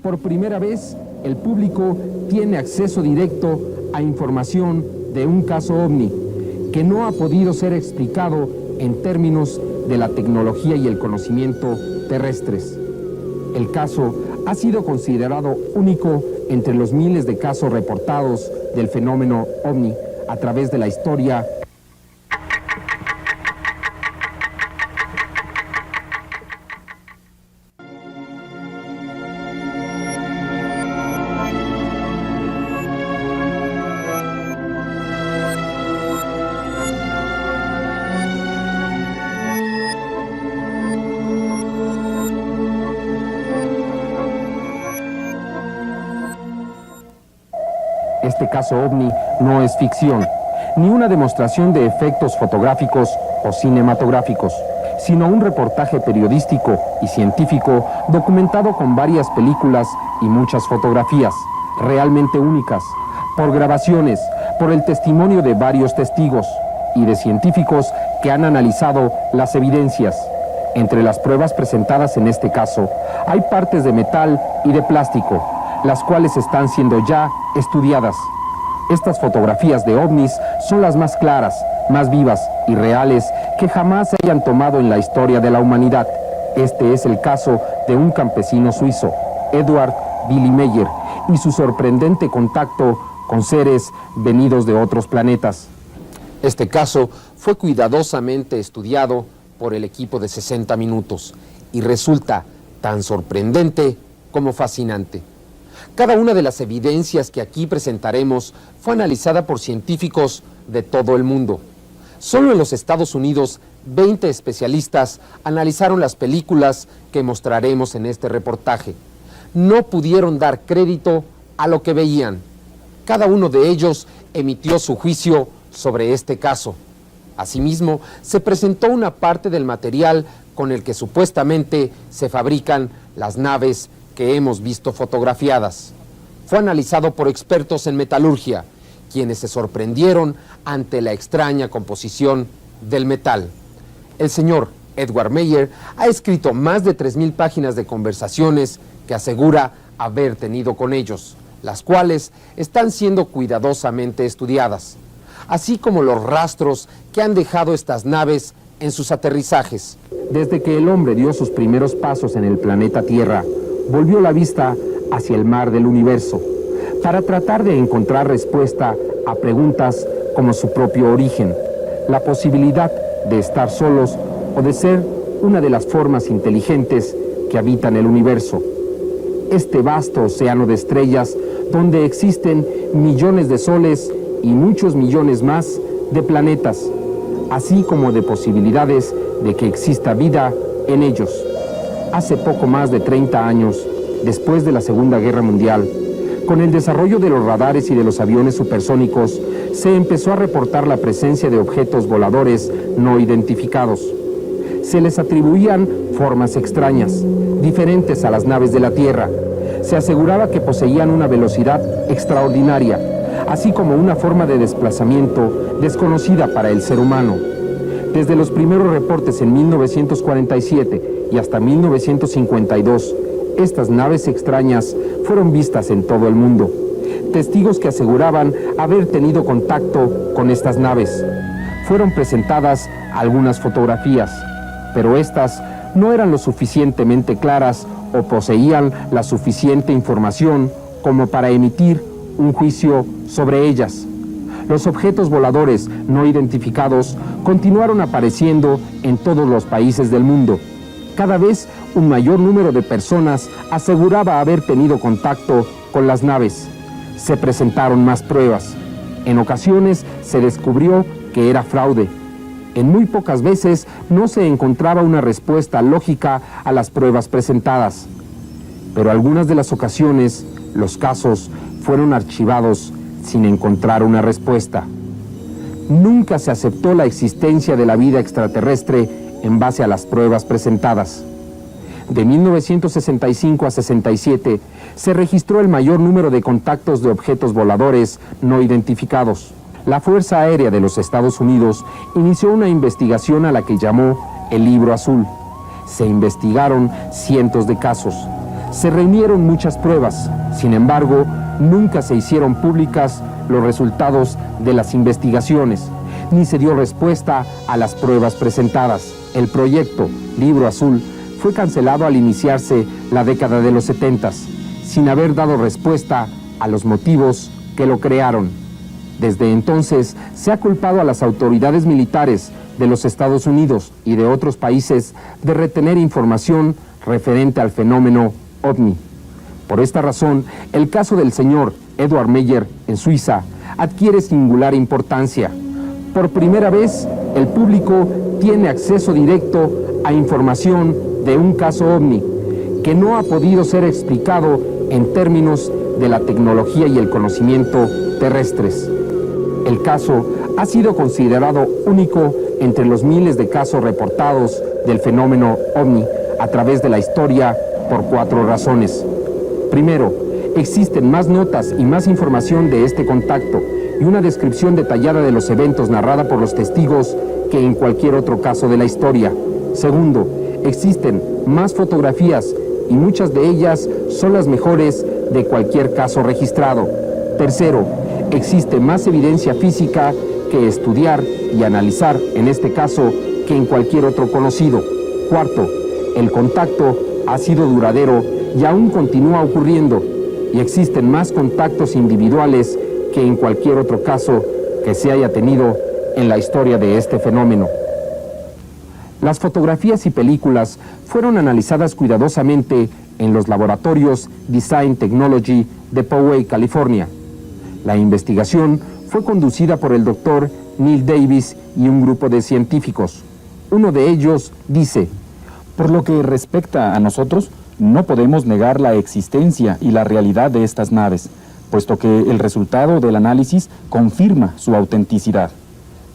Por primera vez, el público tiene acceso directo a información de un caso ovni que no ha podido ser explicado en términos de la tecnología y el conocimiento terrestres. El caso ha sido considerado único entre los miles de casos reportados del fenómeno ovni a través de la historia. Este caso ovni no es ficción, ni una demostración de efectos fotográficos o cinematográficos, sino un reportaje periodístico y científico documentado con varias películas y muchas fotografías, realmente únicas, por grabaciones, por el testimonio de varios testigos y de científicos que han analizado las evidencias. Entre las pruebas presentadas en este caso, hay partes de metal y de plástico, las cuales están siendo ya estudiadas. Estas fotografías de ovnis son las más claras, más vivas y reales que jamás se hayan tomado en la historia de la humanidad. Este es el caso de un campesino suizo, Edward Billy Meyer, y su sorprendente contacto con seres venidos de otros planetas. Este caso fue cuidadosamente estudiado por el equipo de 60 Minutos y resulta tan sorprendente como fascinante. Cada una de las evidencias que aquí presentaremos fue analizada por científicos de todo el mundo. Solo en los Estados Unidos, 20 especialistas analizaron las películas que mostraremos en este reportaje. No pudieron dar crédito a lo que veían. Cada uno de ellos emitió su juicio sobre este caso. Asimismo, se presentó una parte del material con el que supuestamente se fabrican las naves que hemos visto fotografiadas. Fue analizado por expertos en metalurgia, quienes se sorprendieron ante la extraña composición del metal. El señor Edward Meyer ha escrito más de 3,000 páginas de conversaciones que asegura haber tenido con ellos, las cuales están siendo cuidadosamente estudiadas, así como los rastros que han dejado estas naves en sus aterrizajes. Desde que el hombre dio sus primeros pasos en el planeta Tierra, volvió la vista hacia el mar del universo para tratar de encontrar respuesta a preguntas como su propio origen, la posibilidad de estar solos o de ser una de las formas inteligentes que habitan el universo. Este vasto océano de estrellas donde existen millones de soles y muchos millones más de planetas, así como de posibilidades de que exista vida en ellos. Hace poco más de 30 años, después de la Segunda Guerra Mundial, con el desarrollo de los radares y de los aviones supersónicos, se empezó a reportar la presencia de objetos voladores no identificados. Se les atribuían formas extrañas, diferentes a las naves de la Tierra. Se aseguraba que poseían una velocidad extraordinaria, así como una forma de desplazamiento desconocida para el ser humano. Desde los primeros reportes en 1947 y hasta 1952, estas naves extrañas fueron vistas en todo el mundo. Testigos que aseguraban haber tenido contacto con estas naves. Fueron presentadas algunas fotografías, pero estas no eran lo suficientemente claras o poseían la suficiente información como para emitir un juicio sobre ellas. Los objetos voladores no identificados continuaron apareciendo en todos los países del mundo. Cada vez un mayor número de personas aseguraba haber tenido contacto con las naves. Se presentaron más pruebas. En ocasiones se descubrió que era fraude. En muy pocas veces no se encontraba una respuesta lógica a las pruebas presentadas. Pero algunas de las ocasiones, los casos fueron archivados sin encontrar una respuesta. Nunca se aceptó la existencia de la vida extraterrestre en base a las pruebas presentadas. De 1965 a 67 se registró el mayor número de contactos de objetos voladores no identificados. La Fuerza Aérea de los Estados Unidos inició una investigación a la que llamó el Libro Azul. Se investigaron cientos de casos. Se reunieron muchas pruebas, sin embargo, nunca se hicieron públicas los resultados de las investigaciones, ni se dio respuesta a las pruebas presentadas. El proyecto Libro Azul fue cancelado al iniciarse la década de los 70, sin haber dado respuesta a los motivos que lo crearon. Desde entonces se ha culpado a las autoridades militares de los Estados Unidos y de otros países de retener información referente al fenómeno OVNI. Por esta razón, el caso del señor Edward Meyer en Suiza adquiere singular importancia. Por primera vez, el público tiene acceso directo a información de un caso OVNI que no ha podido ser explicado en términos de la tecnología y el conocimiento terrestres. El caso ha sido considerado único entre los miles de casos reportados del fenómeno OVNI a través de la historia por 4 razones. Primero, existen más notas y más información de este contacto y una descripción detallada de los eventos narrada por los testigos que en cualquier otro caso de la historia. Segundo, existen más fotografías y muchas de ellas son las mejores de cualquier caso registrado. Tercero, existe más evidencia física que estudiar y analizar en este caso que en cualquier otro conocido. Cuarto, el contacto ha sido duradero y aún continúa ocurriendo, y existen más contactos individuales que en cualquier otro caso que se haya tenido en la historia de este fenómeno. Las fotografías y películas fueron analizadas cuidadosamente en los laboratorios Design Technology de Poway, California. La investigación fue conducida por el doctor Neil Davis y un grupo de científicos. Uno de ellos dice: por lo que respecta a nosotros, no podemos negar la existencia y la realidad de estas naves, puesto que el resultado del análisis confirma su autenticidad.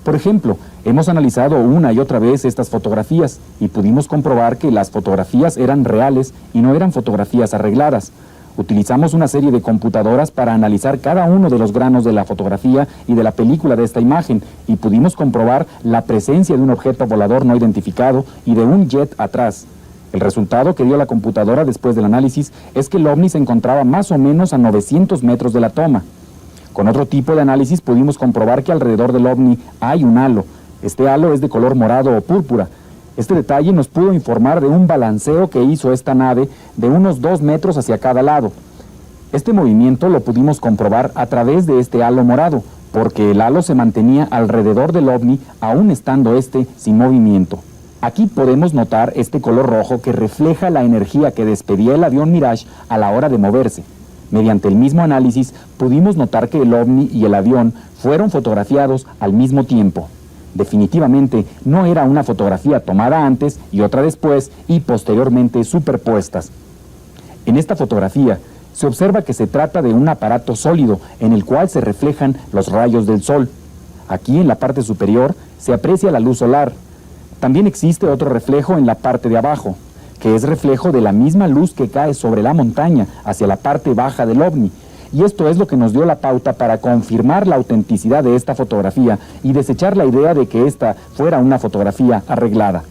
Por ejemplo, hemos analizado una y otra vez estas fotografías y pudimos comprobar que las fotografías eran reales y no eran fotografías arregladas. Utilizamos una serie de computadoras para analizar cada uno de los granos de la fotografía y de la película de esta imagen y pudimos comprobar la presencia de un objeto volador no identificado y de un jet atrás. El resultado que dio la computadora después del análisis es que el ovni se encontraba más o menos a 900 metros de la toma. Con otro tipo de análisis pudimos comprobar que alrededor del ovni hay un halo. Este halo es de color morado o púrpura. Este detalle nos pudo informar de un balanceo que hizo esta nave de unos 2 metros hacia cada lado. Este movimiento lo pudimos comprobar a través de este halo morado, porque el halo se mantenía alrededor del ovni aún estando este sin movimiento. Aquí podemos notar este color rojo que refleja la energía que despedía el avión Mirage a la hora de moverse. Mediante el mismo análisis pudimos notar que el ovni y el avión fueron fotografiados al mismo tiempo. Definitivamente no era una fotografía tomada antes y otra después y posteriormente superpuestas. En esta fotografía se observa que se trata de un aparato sólido en el cual se reflejan los rayos del sol. Aquí en la parte superior se aprecia la luz solar. También existe otro reflejo en la parte de abajo, que es reflejo de la misma luz que cae sobre la montaña hacia la parte baja del ovni. Y esto es lo que nos dio la pauta para confirmar la autenticidad de esta fotografía y desechar la idea de que esta fuera una fotografía arreglada.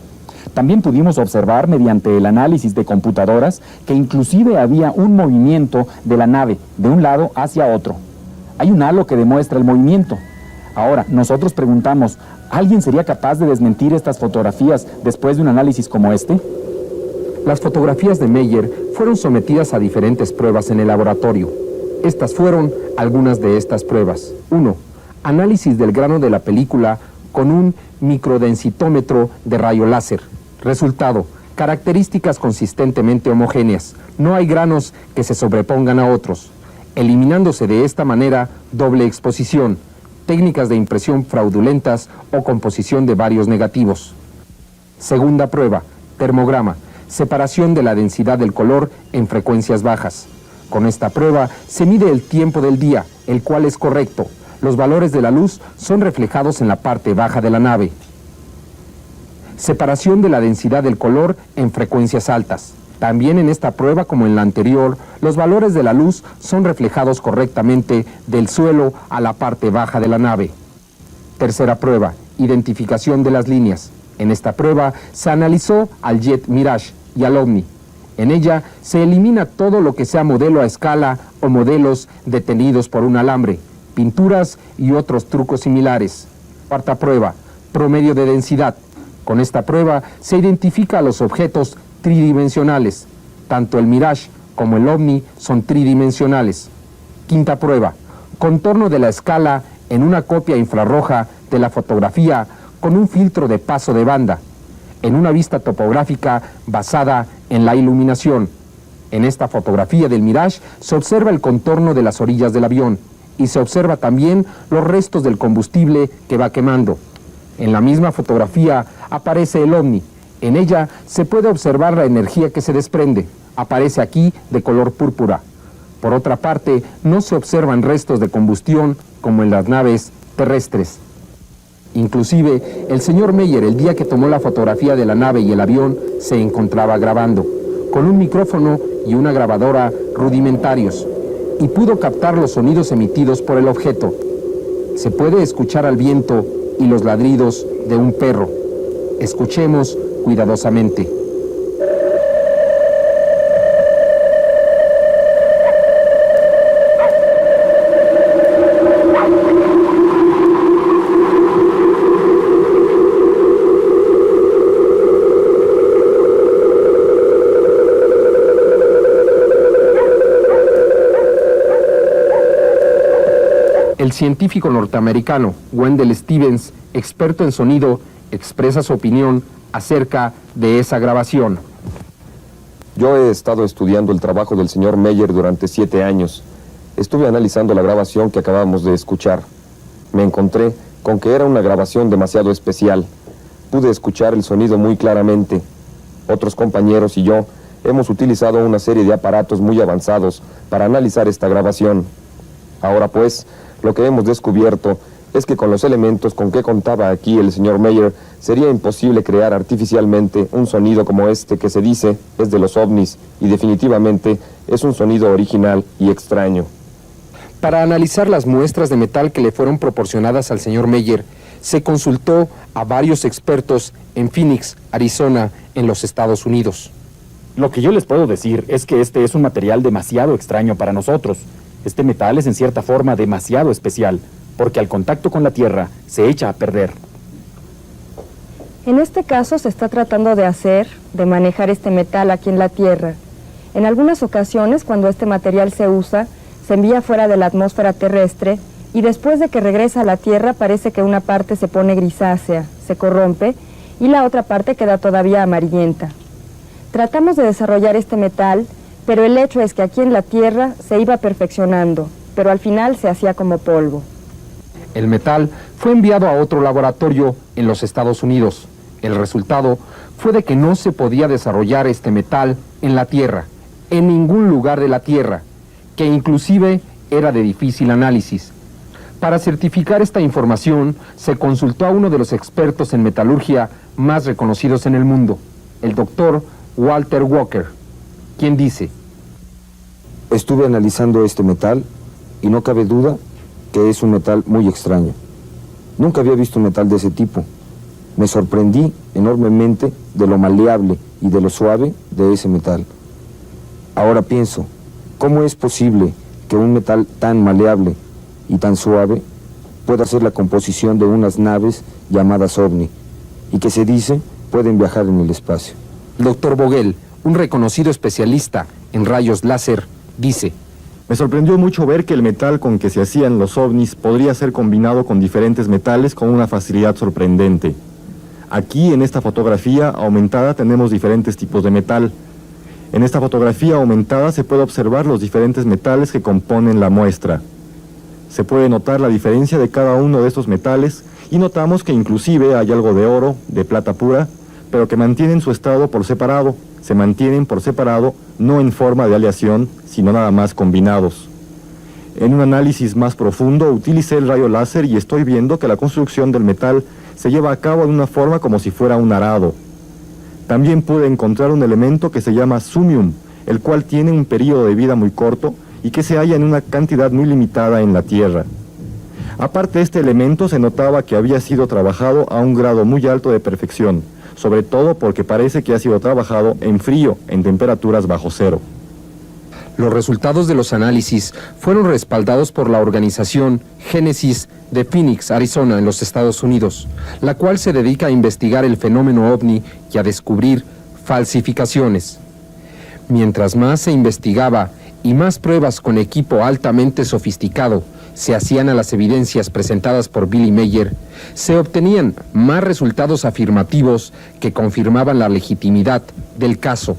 También pudimos observar mediante el análisis de computadoras que inclusive había un movimiento de la nave de un lado hacia otro. Hay un halo que demuestra el movimiento. Ahora, nosotros preguntamos, ¿alguien sería capaz de desmentir estas fotografías después de un análisis como este? Las fotografías de Meyer fueron sometidas a diferentes pruebas en el laboratorio. Estas fueron algunas de estas pruebas. 1. Análisis del grano de la película con un microdensitómetro de rayo láser. Resultado: características consistentemente homogéneas. No hay granos que se sobrepongan a otros, eliminándose de esta manera doble exposición, técnicas de impresión fraudulentas o composición de varios negativos. Segunda prueba: termograma. Separación de la densidad del color en frecuencias bajas. Con esta prueba se mide el tiempo del día, el cual es correcto. Los valores de la luz son reflejados en la parte baja de la nave. Separación de la densidad del color en frecuencias altas. También en esta prueba, como en la anterior, los valores de la luz son reflejados correctamente del suelo a la parte baja de la nave. Tercera prueba: identificación de las líneas. En esta prueba se analizó al jet Mirage y al ovni. En ella se elimina todo lo que sea modelo a escala o modelos detenidos por un alambre, pinturas y otros trucos similares. Cuarta prueba, promedio de densidad. Con esta prueba se identifica a los objetos tridimensionales. Tanto el Mirage como el OVNI son tridimensionales. Quinta prueba, contorno de la escala en una copia infrarroja de la fotografía con un filtro de paso de banda, en una vista topográfica basada en la iluminación. En esta fotografía del Mirage se observa el contorno de las orillas del avión y se observa también los restos del combustible que va quemando. En la misma fotografía aparece el OVNI. En ella se puede observar la energía que se desprende. Aparece aquí de color púrpura. Por otra parte, no se observan restos de combustión como en las naves terrestres. Inclusive, el señor Meyer, el día que tomó la fotografía de la nave y el avión, se encontraba grabando, con un micrófono y una grabadora rudimentarios, y pudo captar los sonidos emitidos por el objeto. Se puede escuchar al viento y los ladridos de un perro. Escuchemos cuidadosamente. El científico norteamericano Wendell Stevens, experto en sonido, expresa su opinión acerca de esa grabación. Yo he estado estudiando el trabajo del señor Meyer durante 7 años. Estuve analizando la grabación que acabamos de escuchar. Me encontré con que era una grabación demasiado especial. Pude escuchar el sonido muy claramente. Otros compañeros y yo hemos utilizado una serie de aparatos muy avanzados para analizar esta grabación. Ahora pues, lo que hemos descubierto es que con los elementos con que contaba aquí el señor Meyer, sería imposible crear artificialmente un sonido como este que se dice es de los ovnis, y definitivamente es un sonido original y extraño. Para analizar las muestras de metal que le fueron proporcionadas al señor Meyer, se consultó a varios expertos en Phoenix, Arizona, en los Estados Unidos. Lo que yo les puedo decir es que este es un material demasiado extraño para nosotros. Este metal es en cierta forma demasiado especial, porque al contacto con la Tierra se echa a perder. En este caso se está tratando de manejar este metal aquí en la Tierra. En algunas ocasiones, cuando este material se usa, se envía fuera de la atmósfera terrestre y después de que regresa a la Tierra parece que una parte se pone grisácea, se corrompe, y la otra parte queda todavía amarillenta. Tratamos de desarrollar este metal, pero el hecho es que aquí en la Tierra se iba perfeccionando, pero al final se hacía como polvo. El metal fue enviado a otro laboratorio en los Estados Unidos. El resultado fue de que no se podía desarrollar este metal en la Tierra, en ningún lugar de la Tierra, que inclusive era de difícil análisis. Para certificar esta información, se consultó a uno de los expertos en metalurgia más reconocidos en el mundo, el doctor Walter Walker, quien dice: estuve analizando este metal y no cabe duda que es un metal muy extraño. Nunca había visto un metal de ese tipo. Me sorprendí enormemente de lo maleable y de lo suave de ese metal. Ahora pienso, ¿cómo es posible que un metal tan maleable y tan suave pueda ser la composición de unas naves llamadas OVNI y que se dice pueden viajar en el espacio? El doctor Vogel, un reconocido especialista en rayos láser, dice: me sorprendió mucho ver que el metal con que se hacían los ovnis podría ser combinado con diferentes metales con una facilidad sorprendente. Aquí en esta fotografía aumentada tenemos diferentes tipos de metal. En esta fotografía aumentada se puede observar los diferentes metales que componen la muestra. Se puede notar la diferencia de cada uno de estos metales y notamos que inclusive hay algo de oro, de plata pura, pero que mantienen su estado por separado. Se mantienen por separado, no en forma de aleación, sino nada más combinados. En un análisis más profundo utilicé el rayo láser y estoy viendo que la construcción del metal se lleva a cabo de una forma como si fuera un arado. También pude encontrar un elemento que se llama sumium, el cual tiene un periodo de vida muy corto y que se halla en una cantidad muy limitada en la Tierra. Aparte de este elemento se notaba que había sido trabajado a un grado muy alto de perfección, sobre todo porque parece que ha sido trabajado en frío, en temperaturas bajo cero. Los resultados de los análisis fueron respaldados por la organización Génesis de Phoenix, Arizona, en los Estados Unidos, la cual se dedica a investigar el fenómeno ovni y a descubrir falsificaciones. Mientras más se investigaba y más pruebas con equipo altamente sofisticado se hacían a las evidencias presentadas por Billy Meier, se obtenían más resultados afirmativos que confirmaban la legitimidad del caso.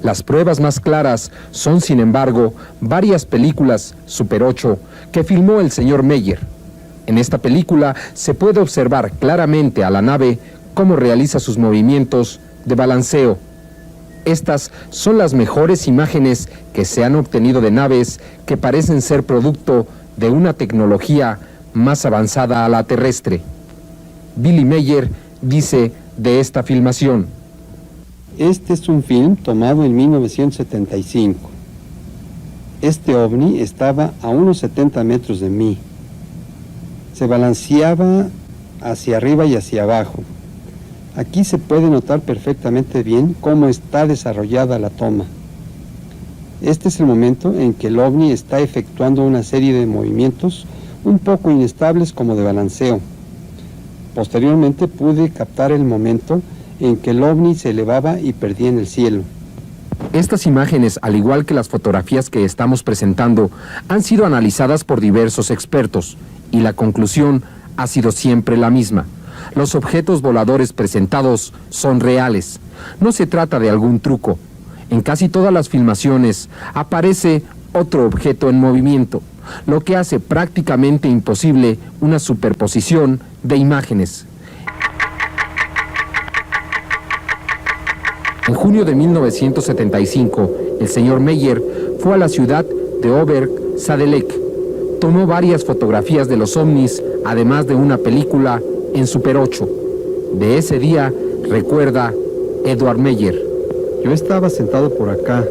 Las pruebas más claras son, sin embargo, varias películas Super 8 que filmó el señor Meier. En esta película se puede observar claramente a la nave cómo realiza sus movimientos de balanceo. Estas son las mejores imágenes que se han obtenido de naves que parecen ser producto de una tecnología más avanzada a la terrestre. Billy Meier dice de esta filmación: este es un film tomado en 1975. Este ovni estaba a unos 70 metros de mí. Se balanceaba hacia arriba y hacia abajo. Aquí se puede notar perfectamente bien cómo está desarrollada la toma. Este es el momento en que el ovni está efectuando una serie de movimientos un poco inestables como de balanceo. Posteriormente pude captar el momento en que el ovni se elevaba y perdía en el cielo. Estas imágenes, al igual que las fotografías que estamos presentando, han sido analizadas por diversos expertos y la conclusión ha sido siempre la misma. Los objetos voladores presentados son reales. No se trata de algún truco. En casi todas las filmaciones aparece otro objeto en movimiento, lo que hace prácticamente imposible una superposición de imágenes. En junio de 1975, el señor Meier fue a la ciudad de Oberg-Sadelek. Tomó varias fotografías de los ovnis, además de una película en Super 8. De ese día recuerda Edward Meier: yo estaba sentado por acá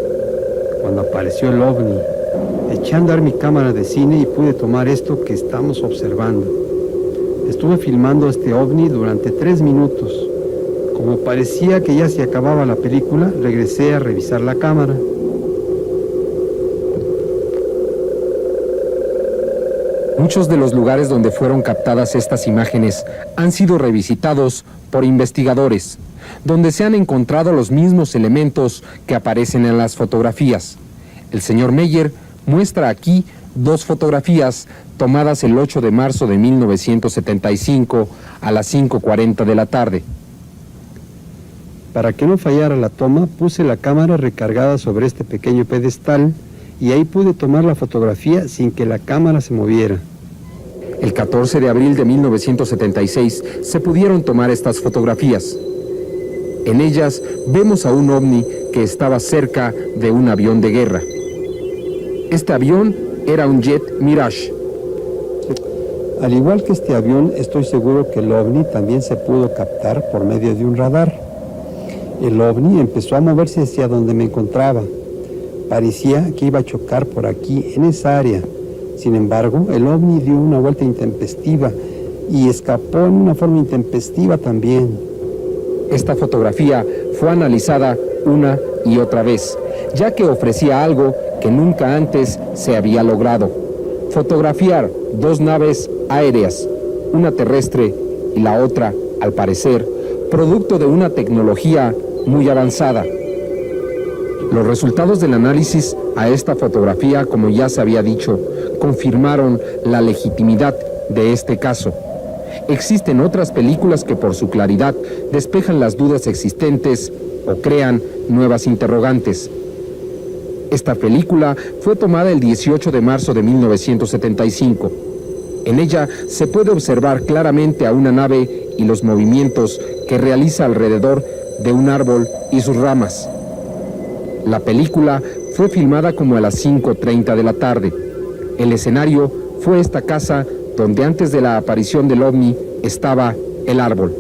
cuando apareció el ovni. Eché a andar mi cámara de cine y pude tomar esto que estamos observando. Estuve filmando este ovni durante 3 minutos. Como parecía que ya se acababa la película, regresé a revisar la cámara. Muchos de los lugares donde fueron captadas estas imágenes han sido revisitados por investigadores, donde se han encontrado los mismos elementos que aparecen en las fotografías. El señor Meier muestra aquí 2 fotografías tomadas el 8 de marzo de 1975 a las 5:40 de la tarde. Para que no fallara la toma, puse la cámara recargada sobre este pequeño pedestal y ahí pude tomar la fotografía sin que la cámara se moviera. El 14 de abril de 1976 se pudieron tomar estas fotografías. En ellas vemos a un ovni que estaba cerca de un avión de guerra. Este avión era un jet Mirage. Al igual que este avión, estoy seguro que el ovni también se pudo captar por medio de un radar. El ovni empezó a moverse hacia donde me encontraba. Parecía que iba a chocar por aquí, en esa área. Sin embargo, el ovni dio una vuelta intempestiva y escapó en una forma intempestiva también. Esta fotografía fue analizada una y otra vez, ya que ofrecía algo que nunca antes se había logrado: fotografiar 2 naves aéreas, una terrestre y la otra, al parecer, producto de una tecnología muy avanzada. Los resultados del análisis a esta fotografía, como ya se había dicho, confirmaron la legitimidad de este caso. Existen otras películas que por su claridad despejan las dudas existentes o crean nuevas interrogantes. Esta película fue tomada el 18 de marzo de 1975. En ella se puede observar claramente a una nave y los movimientos que realiza alrededor de un árbol y sus ramas. La película fue filmada como a las 5:30 de la tarde. El escenario fue esta casa donde antes de la aparición del ovni estaba el árbol.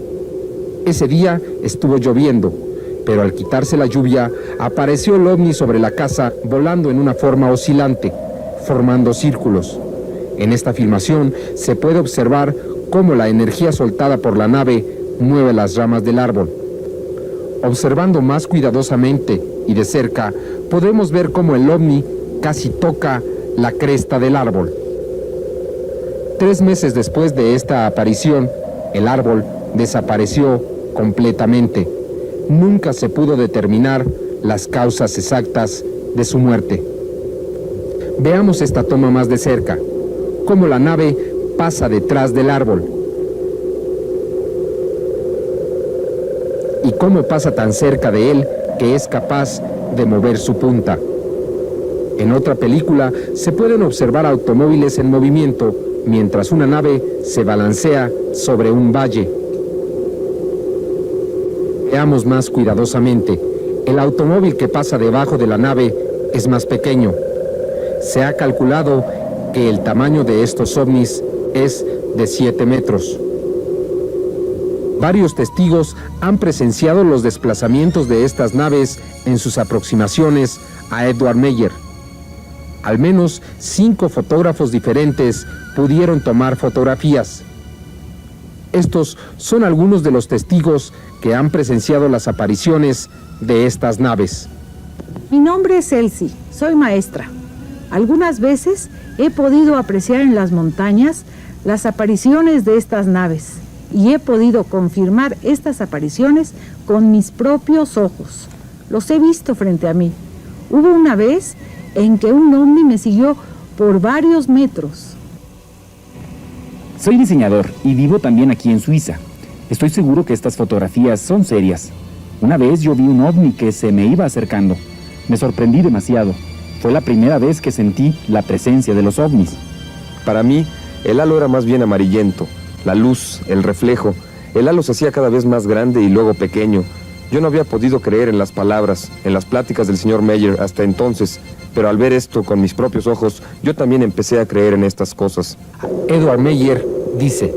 Ese día estuvo lloviendo, pero al quitarse la lluvia apareció el ovni sobre la casa volando en una forma oscilante, formando círculos. En esta filmación se puede observar cómo la energía soltada por la nave mueve las ramas del árbol. Observando más cuidadosamente y de cerca, podemos ver cómo el ovni casi toca la cresta del árbol. 3 meses después de esta aparición, el árbol desapareció completamente. Nunca se pudo determinar las causas exactas de su muerte. Veamos esta toma más de cerca, cómo la nave pasa detrás del árbol. Y cómo pasa tan cerca de él que es capaz de mover su punta. En otra película se pueden observar automóviles en movimiento mientras una nave se balancea sobre un valle. Veamos más cuidadosamente. El automóvil que pasa debajo de la nave es más pequeño. Se ha calculado que el tamaño de estos ovnis es de 7 metros. Varios testigos han presenciado los desplazamientos de estas naves en sus aproximaciones a Edward Meyer. Al menos 5 fotógrafos diferentes pudieron tomar fotografías. Estos son algunos de los testigos que han presenciado las apariciones de estas naves. Mi nombre es Elsie, soy maestra. Algunas veces he podido apreciar en las montañas las apariciones de estas naves y he podido confirmar estas apariciones con mis propios ojos. Los he visto frente a mí. Hubo una vez en que un ovni me siguió por varios metros. Soy diseñador y vivo también aquí en Suiza. Estoy seguro que estas fotografías son serias. Una vez yo vi un ovni que se me iba acercando. Me sorprendí demasiado. Fue la primera vez que sentí la presencia de los ovnis. Para mí, el halo era más bien amarillento. La luz, el reflejo. El halo se hacía cada vez más grande y luego pequeño. Yo no había podido creer en las palabras, en las pláticas del señor Meyer hasta entonces, pero al ver esto con mis propios ojos, yo también empecé a creer en estas cosas. Edward Meyer dice: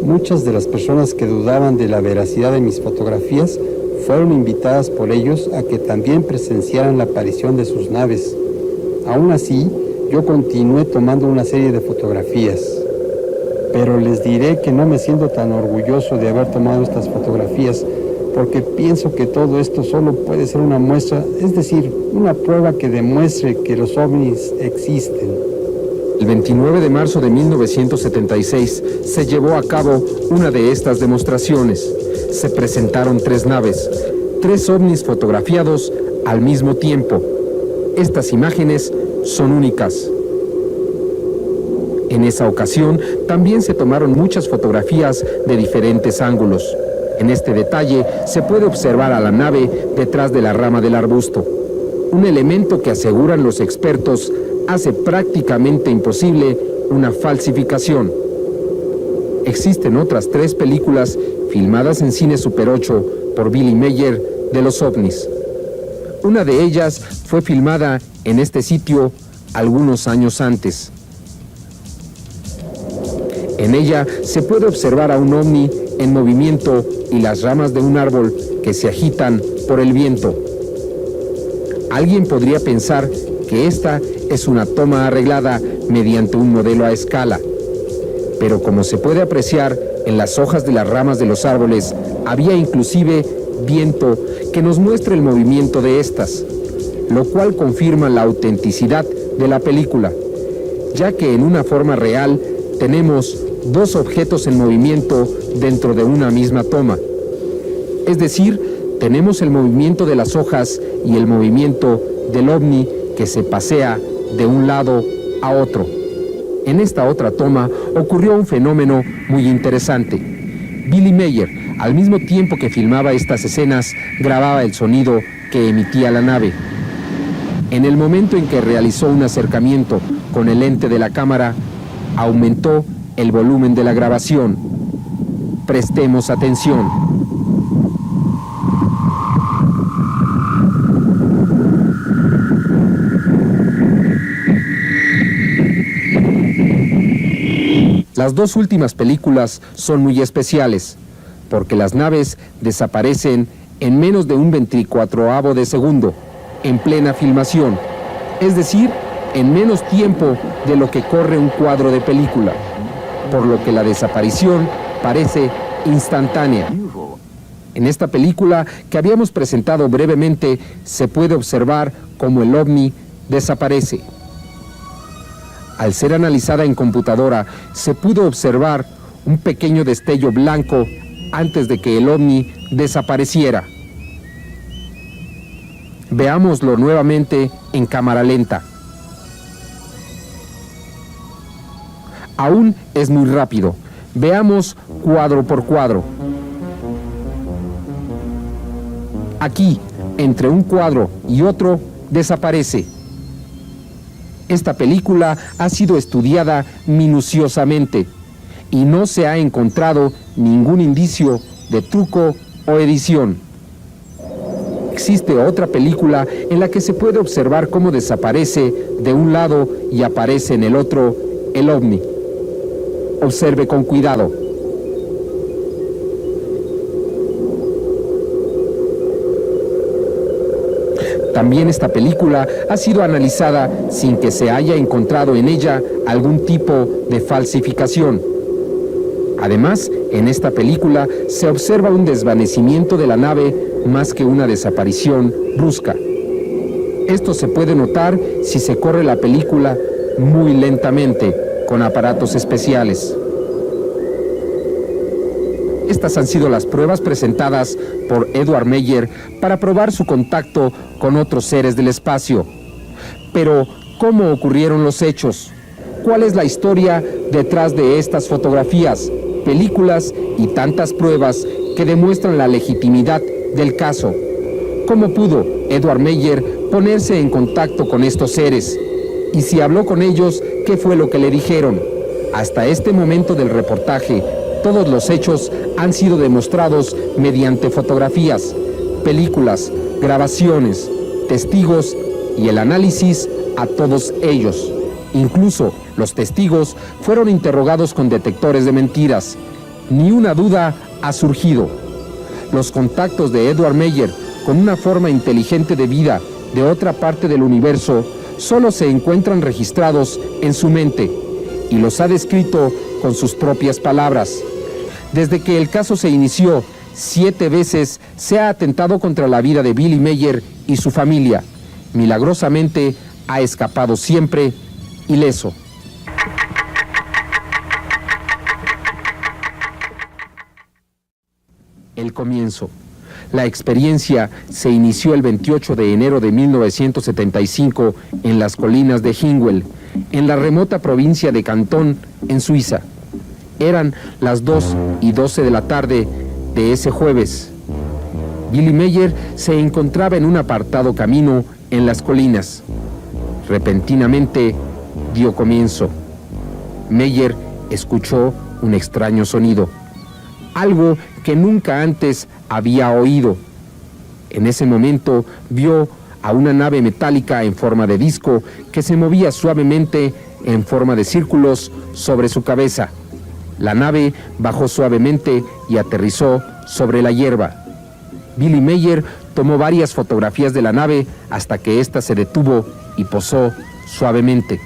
Muchas de las personas que dudaban de la veracidad de mis fotografías fueron invitadas por ellos a que también presenciaran la aparición de sus naves. Aún así, yo continué tomando una serie de fotografías. Pero les diré que no me siento tan orgulloso de haber tomado estas fotografías, porque pienso que todo esto solo puede ser una muestra, es decir, una prueba que demuestre que los ovnis existen. El 29 de marzo de 1976 se llevó a cabo una de estas demostraciones. Se presentaron 3 naves, 3 ovnis fotografiados al mismo tiempo. Estas imágenes son únicas. En esa ocasión también se tomaron muchas fotografías de diferentes ángulos. En este detalle se puede observar a la nave detrás de la rama del arbusto, un elemento que aseguran los expertos hace prácticamente imposible una falsificación. Existen otras 3 películas filmadas en Cine Super 8 por Billy Meyer de los ovnis. Una de ellas fue filmada en este sitio algunos años antes. En ella se puede observar a un ovni en movimiento y las ramas de un árbol que se agitan por el viento. Alguien podría pensar que esta es una toma arreglada mediante un modelo a escala, pero como se puede apreciar en las hojas de las ramas de los árboles, había inclusive viento que nos muestra el movimiento de estas, lo cual confirma la autenticidad de la película, ya que en una forma real tenemos 2 objetos en movimiento dentro de una misma toma. Es decir, tenemos el movimiento de las hojas y el movimiento del ovni que se pasea de un lado a otro. En esta otra toma ocurrió un fenómeno muy interesante. Billy Meyer, al mismo tiempo que filmaba estas escenas, grababa el sonido que emitía la nave. En el momento en que realizó un acercamiento con el lente de la cámara, aumentó el volumen de la grabación. Prestemos atención. Las 2 últimas películas son muy especiales, porque las naves desaparecen en menos de un 24avo de segundo, en plena filmación, es decir, en menos tiempo de lo que corre un cuadro de película, por lo que la desaparición parece instantánea. En esta película que habíamos presentado brevemente, se puede observar cómo el ovni desaparece. Al ser analizada en computadora, se pudo observar un pequeño destello blanco antes de que el ovni desapareciera. Veámoslo nuevamente en cámara lenta. Aún es muy rápido. Veamos cuadro por cuadro. Aquí, entre un cuadro y otro, desaparece. Esta película ha sido estudiada minuciosamente y no se ha encontrado ningún indicio de truco o edición. Existe otra película en la que se puede observar cómo desaparece de un lado y aparece en el otro el ovni. Observe con cuidado. También esta película ha sido analizada sin que se haya encontrado en ella algún tipo de falsificación. Además, en esta película se observa un desvanecimiento de la nave más que una desaparición brusca. Esto se puede notar si se corre la película muy lentamente con aparatos especiales. Estas han sido las pruebas presentadas por Edward Meyer para probar su contacto con otros seres del espacio. Pero, ¿cómo ocurrieron los hechos? ¿Cuál es la historia detrás de estas fotografías, películas y tantas pruebas que demuestran la legitimidad del caso? ¿Cómo pudo Edward Meyer ponerse en contacto con estos seres? Y si habló con ellos, ¿qué fue lo que le dijeron? Hasta este momento del reportaje, todos los hechos han sido demostrados mediante fotografías, películas, grabaciones, testigos y el análisis a todos ellos. Incluso los testigos fueron interrogados con detectores de mentiras. Ni una duda ha surgido. Los contactos de Edward Meyer con una forma inteligente de vida de otra parte del universo solo se encuentran registrados en su mente y los ha descrito con sus propias palabras. Desde que el caso se inició, 7 veces se ha atentado contra la vida de Billy Meyer y su familia. Milagrosamente ha escapado siempre ileso. El comienzo. La experiencia se inició el 28 de enero de 1975 en las colinas de Hingwell, en la remota provincia de Cantón, en Suiza. Eran las 2:12 de la tarde de ese jueves. Billy Meyer se encontraba en un apartado camino en las colinas. Repentinamente dio comienzo. Meyer escuchó un extraño sonido, algo que nunca antes había oído. En ese momento vio a una nave metálica en forma de disco que se movía suavemente en forma de círculos sobre su cabeza. La nave bajó suavemente y aterrizó sobre la hierba. Billy Meyer tomó varias fotografías de la nave hasta que ésta se detuvo y posó suavemente.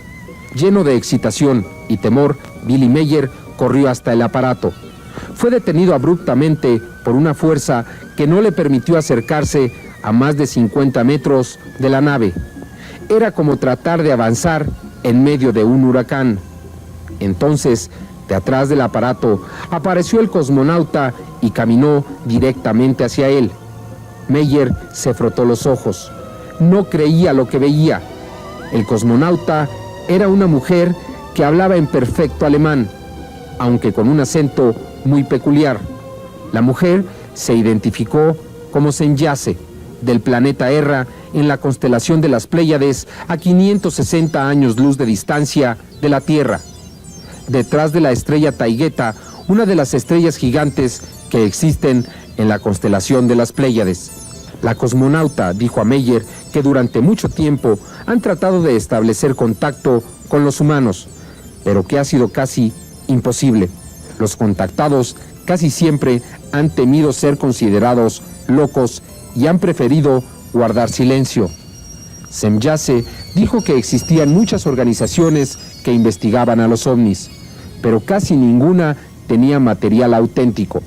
Lleno de excitación y temor, Billy Meyer corrió hasta el aparato. Fue detenido abruptamente por una fuerza que no le permitió acercarse a más de 50 metros de la nave. Era como tratar de avanzar en medio de un huracán. Entonces, de atrás del aparato, apareció el cosmonauta y caminó directamente hacia él. Meyer se frotó los ojos. No creía lo que veía. El cosmonauta era una mujer que hablaba en perfecto alemán, aunque con un acento muy peculiar. La mujer se identificó como Senyace, del planeta Erra, en la constelación de las Pléyades, a 560 años luz de distancia de la Tierra. Detrás de la estrella Taigueta, una de las estrellas gigantes que existen en la constelación de las Pléyades. La cosmonauta dijo a Meyer que durante mucho tiempo han tratado de establecer contacto con los humanos, pero que ha sido casi imposible. Los contactados casi siempre han temido ser considerados locos y han preferido guardar silencio. Senyace dijo que existían muchas organizaciones que investigaban a los ovnis, pero casi ninguna tenía material auténtico.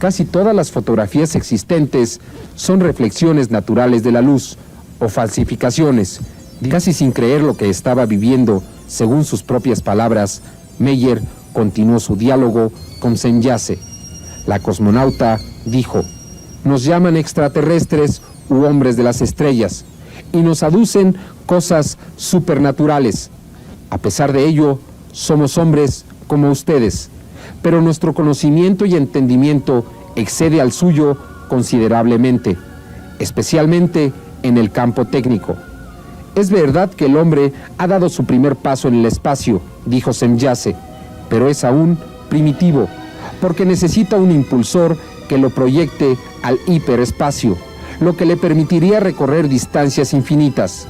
casi todas las fotografías existentes son reflexiones naturales de la luz o falsificaciones. Casi sin creer lo que estaba viviendo, según sus propias palabras, Meyer continuó su diálogo con Semjase. La cosmonauta dijo: nos llaman extraterrestres u hombres de las estrellas y nos aducen cosas supernaturales. A pesar de ello, somos hombres como ustedes, pero nuestro conocimiento y entendimiento excede al suyo considerablemente, especialmente en el campo técnico. Es verdad que el hombre ha dado su primer paso en el espacio, dijo Semjase, pero es aún primitivo, porque necesita un impulsor que lo proyecte al hiperespacio, lo que le permitiría recorrer distancias infinitas.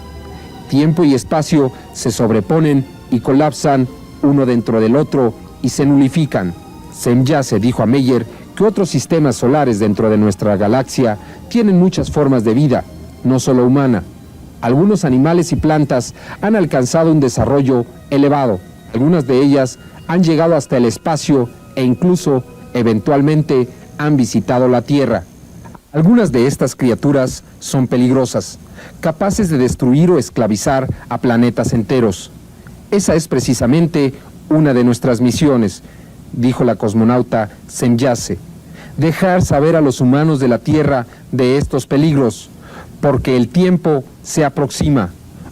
Tiempo y espacio se sobreponen y colapsan uno dentro del otro y se nulifican. Semjase dijo a Meyer que otros sistemas solares dentro de nuestra galaxia tienen muchas formas de vida, no solo humana. Algunos animales y plantas han alcanzado un desarrollo elevado. Algunas de ellas han llegado hasta el espacio e incluso, eventualmente, han visitado la Tierra. Algunas de estas criaturas son peligrosas, capaces de destruir o esclavizar a planetas enteros. Esa es precisamente una de nuestras misiones, dijo la cosmonauta Semjase, dejar saber a los humanos de la Tierra de estos peligros, porque el tiempo se aproxima.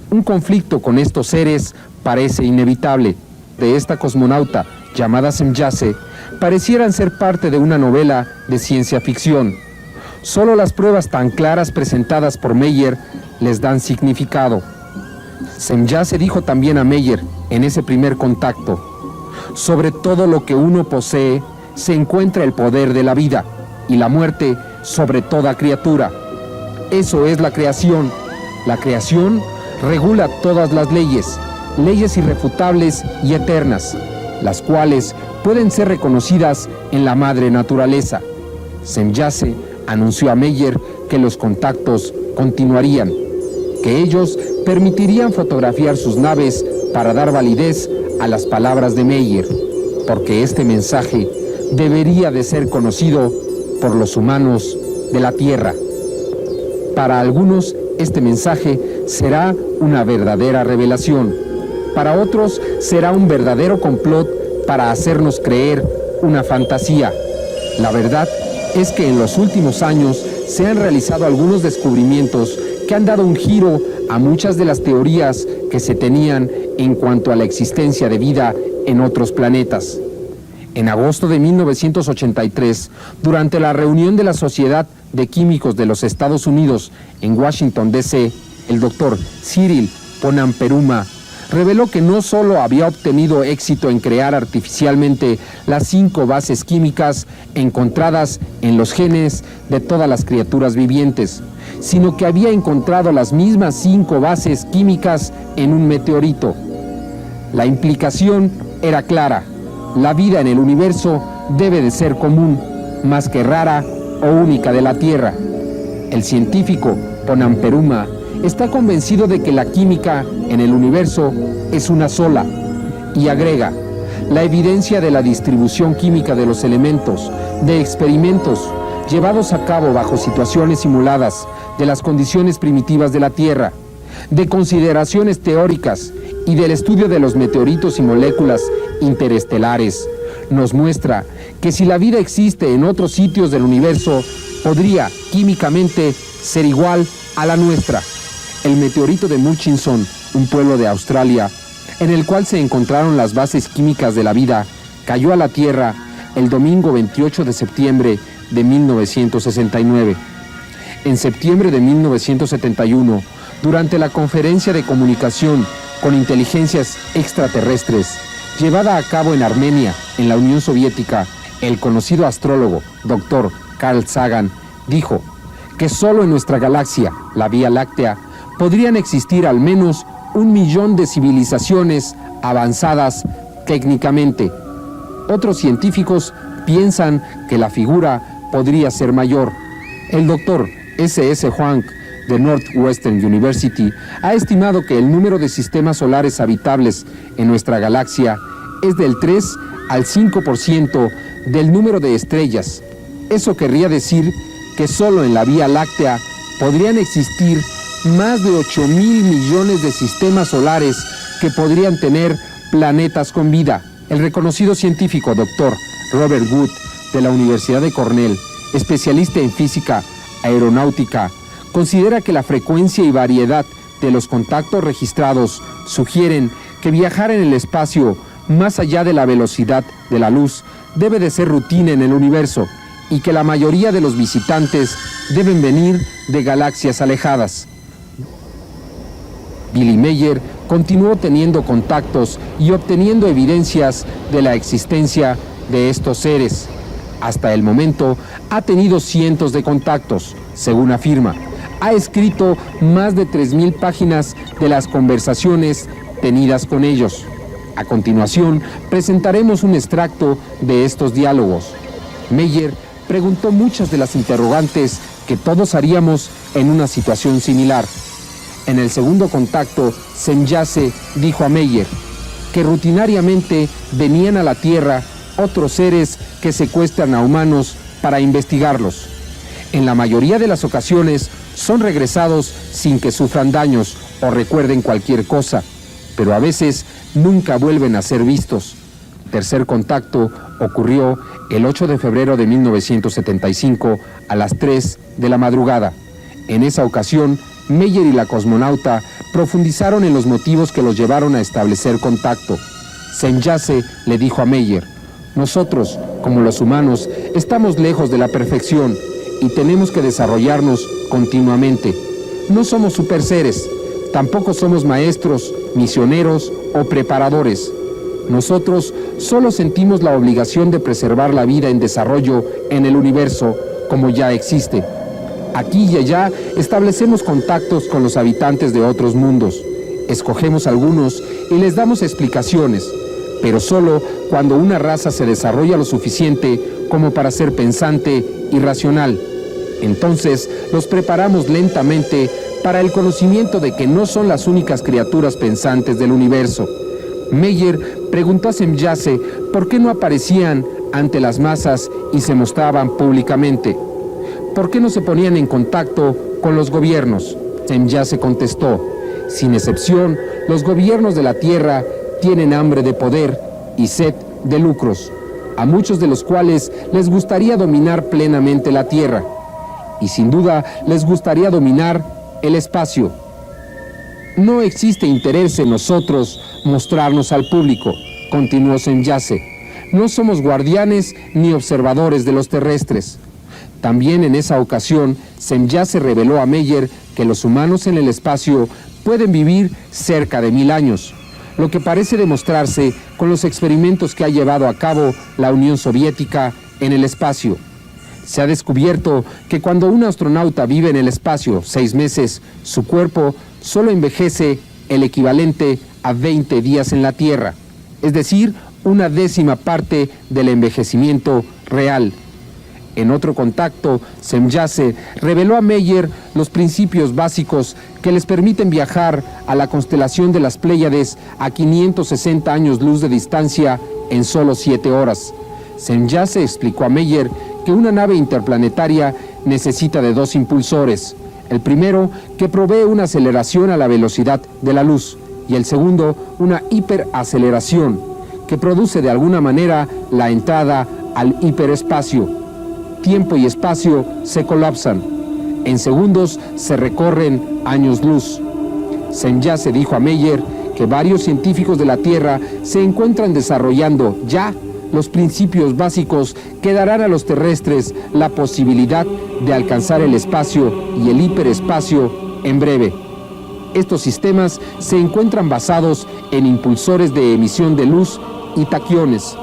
Un conflicto con estos seres parece inevitable. De esta cosmonauta, llamada Semjase, parecieran ser parte de una novela de ciencia ficción. Solo las pruebas tan claras presentadas por Meyer les dan significado. Semjase dijo también a Meyer, en ese primer contacto: sobre todo lo que uno posee se encuentra el poder de la vida, y la muerte sobre toda criatura. Eso es la creación. La creación regula todas las leyes, leyes irrefutables y eternas, las cuales pueden ser reconocidas en la madre naturaleza. Semjase anunció a Meyer que los contactos continuarían, que ellos permitirían fotografiar sus naves para dar validez a las palabras de Meyer, porque este mensaje debería de ser conocido por los humanos de la Tierra. Para algunos, este mensaje será una verdadera revelación. Para otros, será un verdadero complot para hacernos creer una fantasía. La verdad es que en los últimos años se han realizado algunos descubrimientos que han dado un giro a muchas de las teorías que se tenían en cuanto a la existencia de vida en otros planetas. En agosto de 1983, durante la reunión de la Sociedad de Químicos de los Estados Unidos en Washington, D.C., el doctor Cyril Ponamperuma reveló que no solo había obtenido éxito en crear artificialmente las 5 bases químicas encontradas en los genes de todas las criaturas vivientes, sino que había encontrado las mismas 5 bases químicas en un meteorito. La implicación era clara: la vida en el universo debe de ser común, más que rara o única de la Tierra. El científico Ponamperuma está convencido de que la química en el universo es una sola, y agrega: la evidencia de la distribución química de los elementos, de experimentos llevados a cabo bajo situaciones simuladas de las condiciones primitivas de la Tierra, de consideraciones teóricas y del estudio de los meteoritos y moléculas interestelares, nos muestra que si la vida existe en otros sitios del universo, podría químicamente ser igual a la nuestra. El meteorito de Murchison, un pueblo de Australia, en el cual se encontraron las bases químicas de la vida, cayó a la Tierra el domingo 28 de septiembre de 1969. En septiembre de 1971, durante la conferencia de comunicación con inteligencias extraterrestres, llevada a cabo en Armenia, en la Unión Soviética, el conocido astrólogo Dr. Carl Sagan dijo que solo en nuestra galaxia, la Vía Láctea, podrían existir al menos 1 millón de civilizaciones avanzadas técnicamente. Otros científicos piensan que la figura podría ser mayor. El doctor S.S. Huang de Northwestern University ha estimado que el número de sistemas solares habitables en nuestra galaxia es del 3 al 5% del número de estrellas. Eso querría decir que solo en la Vía Láctea podrían existir más de 8.000 millones de sistemas solares que podrían tener planetas con vida. El reconocido científico Dr. Robert Wood de la Universidad de Cornell, especialista en física aeronáutica, considera que la frecuencia y variedad de los contactos registrados sugieren que viajar en el espacio más allá de la velocidad de la luz debe de ser rutina en el universo y que la mayoría de los visitantes deben venir de galaxias alejadas. Billy Meier continuó teniendo contactos y obteniendo evidencias de la existencia de estos seres. Hasta el momento ha tenido cientos de contactos, según afirma. Ha escrito más de 3.000 páginas de las conversaciones tenidas con ellos. A continuación, presentaremos un extracto de estos diálogos. Meier preguntó muchas de las interrogantes que todos haríamos en una situación similar. En el segundo contacto, Semjase dijo a Meier que rutinariamente venían a la Tierra otros seres que secuestran a humanos para investigarlos. En la mayoría de las ocasiones son regresados sin que sufran daños o recuerden cualquier cosa, pero a veces nunca vuelven a ser vistos. Tercer contacto ocurrió el 8 de febrero de 1975 a las 3 de la madrugada. En esa ocasión, Meier y la cosmonauta profundizaron en los motivos que los llevaron a establecer contacto. Semjase le dijo a Meier: nosotros, como los humanos, estamos lejos de la perfección y tenemos que desarrollarnos continuamente. No somos superseres, tampoco somos maestros, misioneros o preparadores. Nosotros solo sentimos la obligación de preservar la vida en desarrollo en el universo como ya existe. Aquí y allá establecemos contactos con los habitantes de otros mundos. Escogemos algunos y les damos explicaciones, pero solo cuando una raza se desarrolla lo suficiente como para ser pensante y racional. Entonces los preparamos lentamente para el conocimiento de que no son las únicas criaturas pensantes del universo. Meier preguntó a Semjase por qué no aparecían ante las masas y se mostraban públicamente. ¿Por qué no se ponían en contacto con los gobiernos? Semjase contestó: sin excepción, los gobiernos de la Tierra tienen hambre de poder y sed de lucros, a muchos de los cuales les gustaría dominar plenamente la Tierra. Y sin duda les gustaría dominar el espacio. No existe interés en nosotros mostrarnos al público, continuó Semjase. No somos guardianes ni observadores de los terrestres. También en esa ocasión, Semjase reveló a Meier que los humanos en el espacio pueden vivir cerca de 1000 años, lo que parece demostrarse con los experimentos que ha llevado a cabo la Unión Soviética en el espacio. Se ha descubierto que cuando un astronauta vive en el espacio 6 meses, su cuerpo solo envejece el equivalente a 20 días en la Tierra, es decir, 1/10 parte del envejecimiento real. En otro contacto, Semjase reveló a Meier los principios básicos que les permiten viajar a la constelación de las Pléyades a 560 años luz de distancia en solo 7 horas. Semjase explicó a Meier que una nave interplanetaria necesita de 2 impulsores. El primero, que provee una aceleración a la velocidad de la luz, y el segundo, una hiperaceleración, que produce de alguna manera la entrada al hiperespacio. Tiempo y espacio se colapsan. En segundos se recorren años luz. Semjase dijo a Meier que varios científicos de la Tierra se encuentran desarrollando ya los principios básicos que darán a los terrestres la posibilidad de alcanzar el espacio y el hiperespacio en breve. Estos sistemas se encuentran basados en impulsores de emisión de luz y taquiones.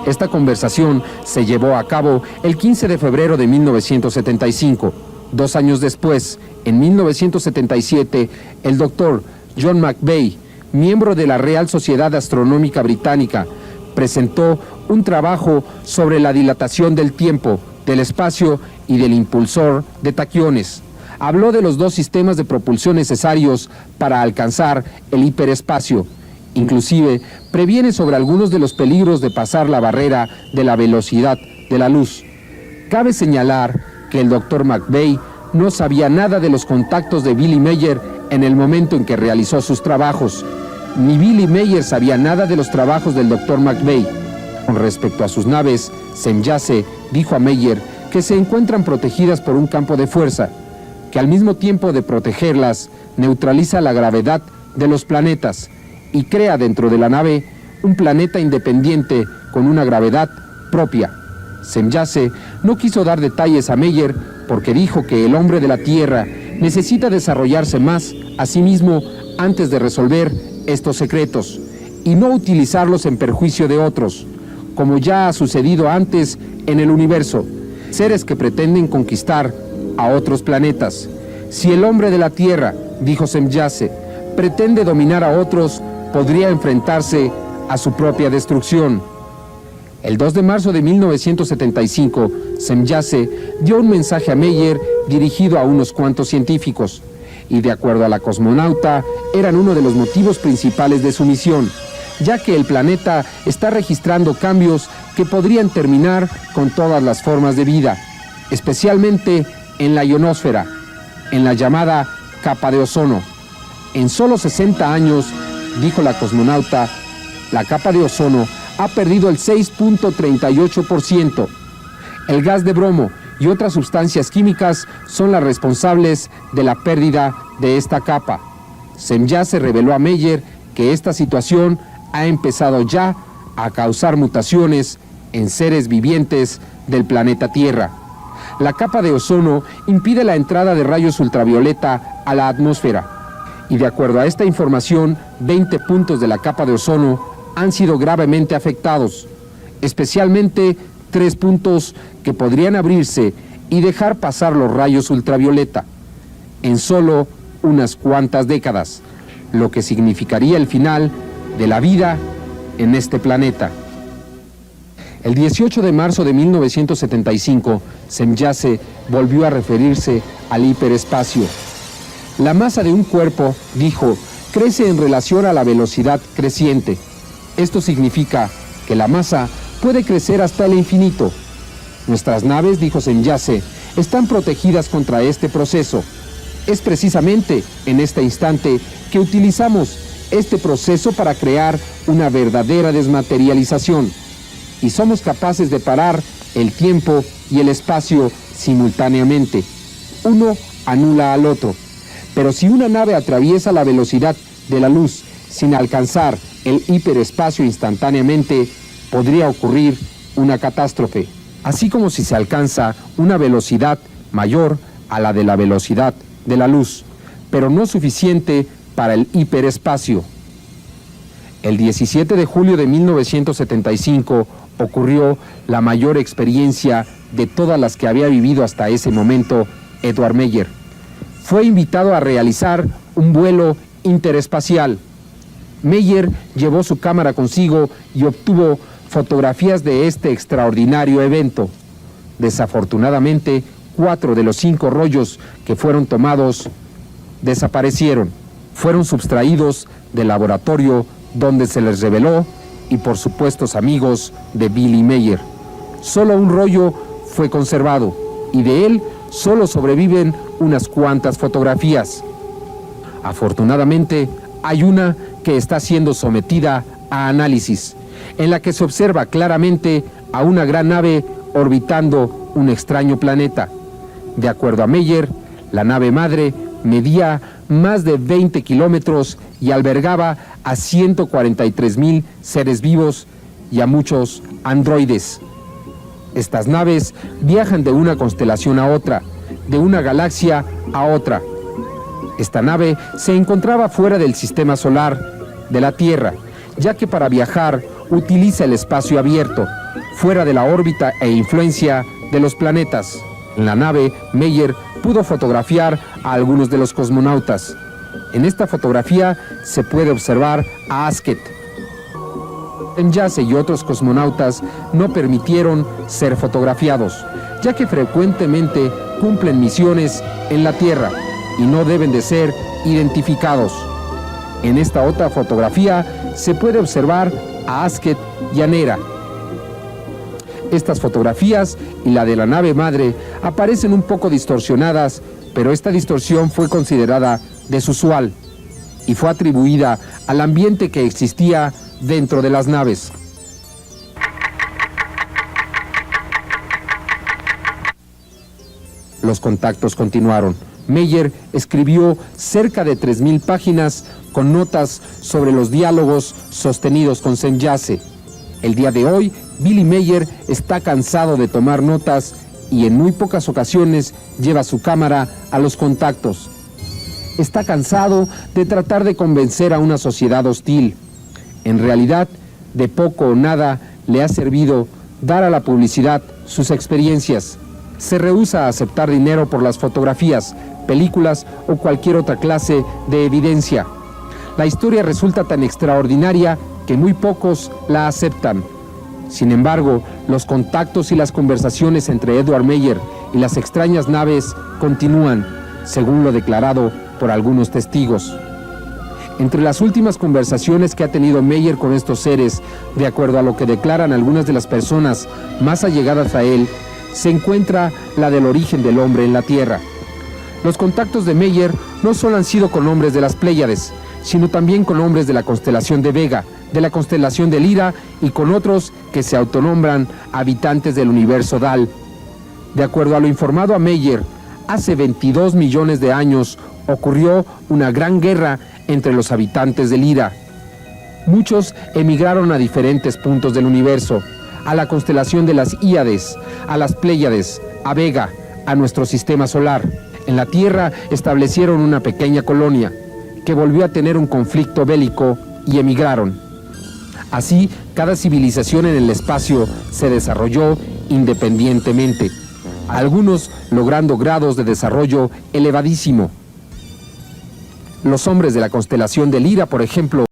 Esta conversación se llevó a cabo el 15 de febrero de 1975. 2 años después, en 1977, el doctor John McVeigh, miembro de la Real Sociedad Astronómica Británica, presentó un trabajo sobre la dilatación del tiempo, del espacio y del impulsor de taquiones. Habló de los 2 sistemas de propulsión necesarios para alcanzar el hiperespacio. Inclusive, previene sobre algunos de los peligros de pasar la barrera de la velocidad de la luz. Cabe señalar que el Dr. McVeigh no sabía nada de los contactos de Billy Meier en el momento en que realizó sus trabajos, ni Billy Meier sabía nada de los trabajos del Dr. McVeigh. Con respecto a sus naves, Semjase dijo a Meier que se encuentran protegidas por un campo de fuerza, que al mismo tiempo de protegerlas, neutraliza la gravedad de los planetas y crea dentro de la nave un planeta independiente con una gravedad propia. Semjase no quiso dar detalles a Meier porque dijo que el hombre de la Tierra necesita desarrollarse más a sí mismo antes de resolver estos secretos y no utilizarlos en perjuicio de otros, como ya ha sucedido antes en el universo, seres que pretenden conquistar a otros planetas. Si el hombre de la Tierra, dijo Semjase, pretende dominar a otros, podría enfrentarse a su propia destrucción. El 2 de marzo de 1975, Semjase dio un mensaje a Meier dirigido a unos cuantos científicos, y de acuerdo a la cosmonauta, eran uno de los motivos principales de su misión, ya que el planeta está registrando cambios que podrían terminar con todas las formas de vida, especialmente en la ionosfera, en la llamada capa de ozono. En solo 60 años, dijo la cosmonauta, la capa de ozono ha perdido el 6.38%. El gas de bromo y otras sustancias químicas son las responsables de la pérdida de esta capa. Semjase reveló a Meier que esta situación ha empezado ya a causar mutaciones en seres vivientes del planeta Tierra. La capa de ozono impide la entrada de rayos ultravioleta a la atmósfera. Y de acuerdo a esta información, 20 puntos de la capa de ozono han sido gravemente afectados, especialmente 3 puntos que podrían abrirse y dejar pasar los rayos ultravioleta en solo unas cuantas décadas, lo que significaría el final de la vida en este planeta. El 18 de marzo de 1975, Semjase volvió a referirse al hiperespacio. La masa de un cuerpo, dijo, crece en relación a la velocidad creciente. Esto significa que la masa puede crecer hasta el infinito. Nuestras naves, dijo Semjase, están protegidas contra este proceso. Es precisamente en este instante que utilizamos este proceso para crear una verdadera desmaterialización. Y somos capaces de parar el tiempo y el espacio simultáneamente. Uno anula al otro. Pero si una nave atraviesa la velocidad de la luz sin alcanzar el hiperespacio instantáneamente, podría ocurrir una catástrofe. Así como si se alcanza una velocidad mayor a la de la velocidad de la luz, pero no suficiente para el hiperespacio. El 17 de julio de 1975 ocurrió la mayor experiencia de todas las que había vivido hasta ese momento Edward Meier. Fue invitado a realizar un vuelo interespacial. Meier llevó su cámara consigo y obtuvo fotografías de este extraordinario evento. Desafortunadamente, 4 de los 5 rollos que fueron tomados desaparecieron. Fueron sustraídos del laboratorio donde se les reveló y por supuestos amigos de Billy Meier. Solo un rollo fue conservado y de él solo sobreviven unas cuantas fotografías. Afortunadamente, hay una que está siendo sometida a análisis, en la que se observa claramente a una gran nave orbitando un extraño planeta. De acuerdo a Meier, la nave madre medía más de 20 kilómetros y albergaba a 143,000 seres vivos y a muchos androides. Estas naves viajan de una constelación a otra, de una galaxia a otra. Esta nave se encontraba fuera del sistema solar de la Tierra, ya que para viajar utiliza el espacio abierto, fuera de la órbita e influencia de los planetas. En la nave, Meier pudo fotografiar a algunos de los cosmonautas. En esta fotografía se puede observar a Asket. Semjase y otros cosmonautas no permitieron ser fotografiados, ya que frecuentemente cumplen misiones en la Tierra y no deben de ser identificados. En esta otra fotografía se puede observar a Asket y a Nera. Estas fotografías y la de la nave madre aparecen un poco distorsionadas, pero esta distorsión fue considerada desusual y fue atribuida al ambiente que existía dentro de las naves. Los contactos continuaron. Meyer escribió cerca de 3,000 páginas con notas sobre los diálogos sostenidos con Senyace. El día de hoy, Billy Meyer está cansado de tomar notas y en muy pocas ocasiones lleva su cámara a los contactos. Está cansado de tratar de convencer a una sociedad hostil. En realidad, de poco o nada le ha servido dar a la publicidad sus experiencias. Se rehúsa a aceptar dinero por las fotografías, películas o cualquier otra clase de evidencia. La historia resulta tan extraordinaria que muy pocos la aceptan. Sin embargo, los contactos y las conversaciones entre Edward Meyer y las extrañas naves continúan, según lo declarado por algunos testigos. Entre las últimas conversaciones que ha tenido Meyer con estos seres, de acuerdo a lo que declaran algunas de las personas más allegadas a él, se encuentra la del origen del hombre en la Tierra. Los contactos de Meyer no solo han sido con hombres de las Pléyades, sino también con hombres de la constelación de Vega, de la constelación de Lira y con otros que se autonombran habitantes del universo Dal. De acuerdo a lo informado a Meyer, hace 22 millones de años ocurrió una gran guerra entre los habitantes de Lira. Muchos emigraron a diferentes puntos del universo, a la constelación de las Híades, a las Pléyades, a Vega, a nuestro sistema solar. En la Tierra establecieron una pequeña colonia que volvió a tener un conflicto bélico y emigraron. Así, cada civilización en el espacio se desarrolló independientemente, algunos logrando grados de desarrollo elevadísimo. Los hombres de la constelación de Lira, por ejemplo,